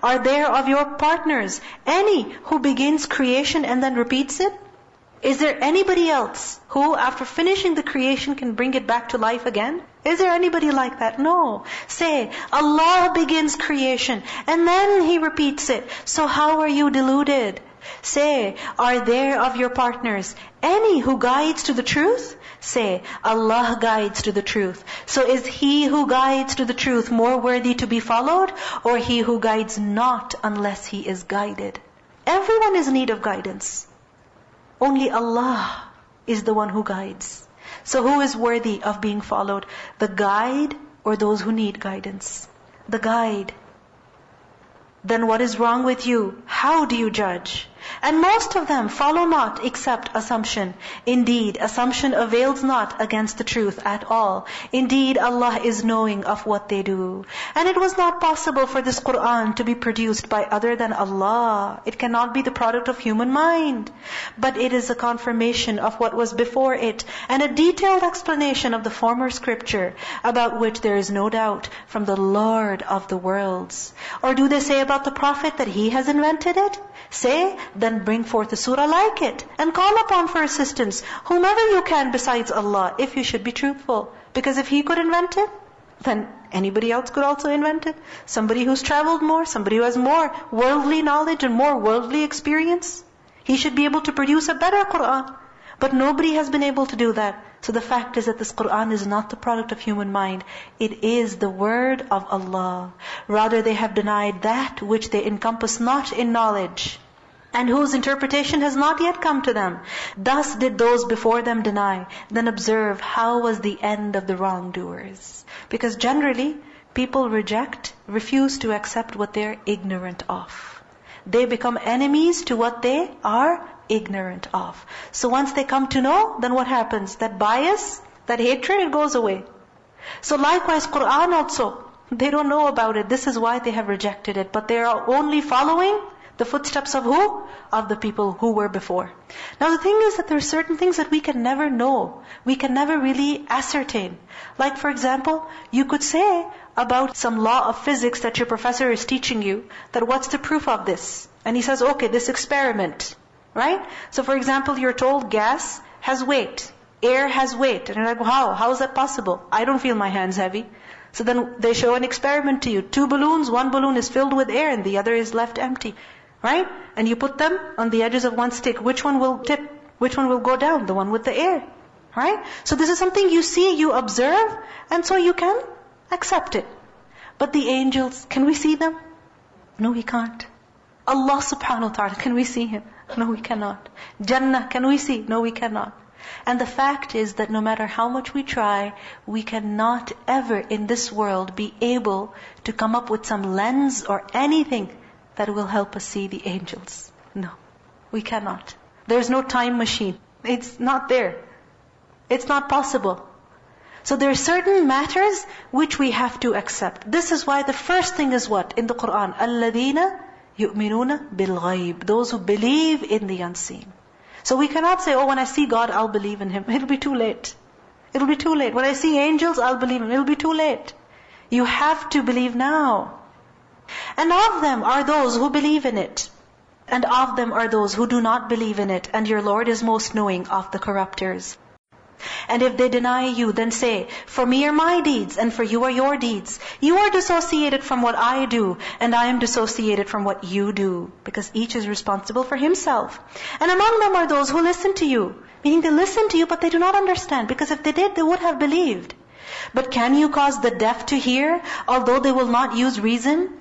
Are there of your partners any who begins creation and then repeats it? Is there anybody else who, after finishing the creation, can bring it back to life again? Is there anybody like that? No. Say, Allah begins creation and then He repeats it. So how are you deluded? Say, are there of your partners any who guides to the truth? Say, Allah guides to the truth. So is He who guides to the truth more worthy to be followed, or He who guides not unless He is guided? Everyone is in need of guidance. Only Allah is the one who guides. So who is worthy of being followed? The guide or those who need guidance? The guide. Then what is wrong with you? How do you judge? And most of them follow not except assumption. Indeed, assumption avails not against the truth at all. Indeed, Allah is knowing of what they do. And it was not possible for this Qur'an to be produced by other than Allah. It cannot be the product of human mind. But it is a confirmation of what was before it, and a detailed explanation of the former scripture, about which there is no doubt, from the Lord of the worlds. Or do they say about the Prophet that he has invented it? Say, then bring forth a surah like it, and call upon for assistance whomever you can besides Allah, if you should be truthful. Because if He could invent it, then anybody else could also invent it. Somebody who's traveled more, somebody who has more worldly knowledge and more worldly experience, he should be able to produce a better Qur'an. But nobody has been able to do that. So the fact is that this Qur'an is not the product of human mind. It is the word of Allah. Rather, they have denied that which they encompass not in knowledge, and whose interpretation has not yet come to them. Thus did those before them deny. Then observe how was the end of the wrongdoers. Because generally, people refuse to accept what they're ignorant of. They become enemies to what they are ignorant of. So once they come to know, then what happens? That bias, that hatred, it goes away. So likewise, Qur'an also, they don't know about it. This is why they have rejected it. But they are only following the footsteps of who? Of the people who were before. Now the thing is that there are certain things that we can never know. We can never really ascertain. Like for example, you could say about some law of physics that your professor is teaching you, that what's the proof of this? And he says, okay, this experiment. Right? So for example, you're told gas has weight, air has weight. And you're like, how? How is that possible? I don't feel my hands heavy. So then they show an experiment to you. 2 balloons, one balloon is filled with air and the other is left empty. Right? And you put them on the edges of one stick. Which one will tip? Which one will go down? The one with the air. Right? So this is something you see, you observe, and so you can accept it. But the angels, can we see them? No, we can't. Allah subhanahu wa ta'ala, can we see Him? No, we cannot. Jannah, can we see? No, we cannot. And the fact is that no matter how much we try, we cannot ever in this world be able to come up with some lens or anything that will help us see the angels. No, we cannot. There's no time machine. It's not there. It's not possible. So there are certain matters which we have to accept. This is why the first thing is what? In the Qur'an, الَّذِينَ يُؤْمِنُونَ بِالْغَيْبِ, those who believe in the unseen. So we cannot say, oh, when I see God, I'll believe in Him. It'll be too late. It'll be too late. When I see angels, I'll believe in Him. It'll be too late. You have to believe now. And of them are those who believe in it. And of them are those who do not believe in it. And your Lord is most knowing of the corrupters. And if they deny you, then say, for me are my deeds, and for you are your deeds. You are dissociated from what I do, and I am dissociated from what you do. Because each is responsible for himself. And among them are those who listen to you. Meaning they listen to you, but they do not understand. Because if they did, they would have believed. But can you cause the deaf to hear, although they will not use reason?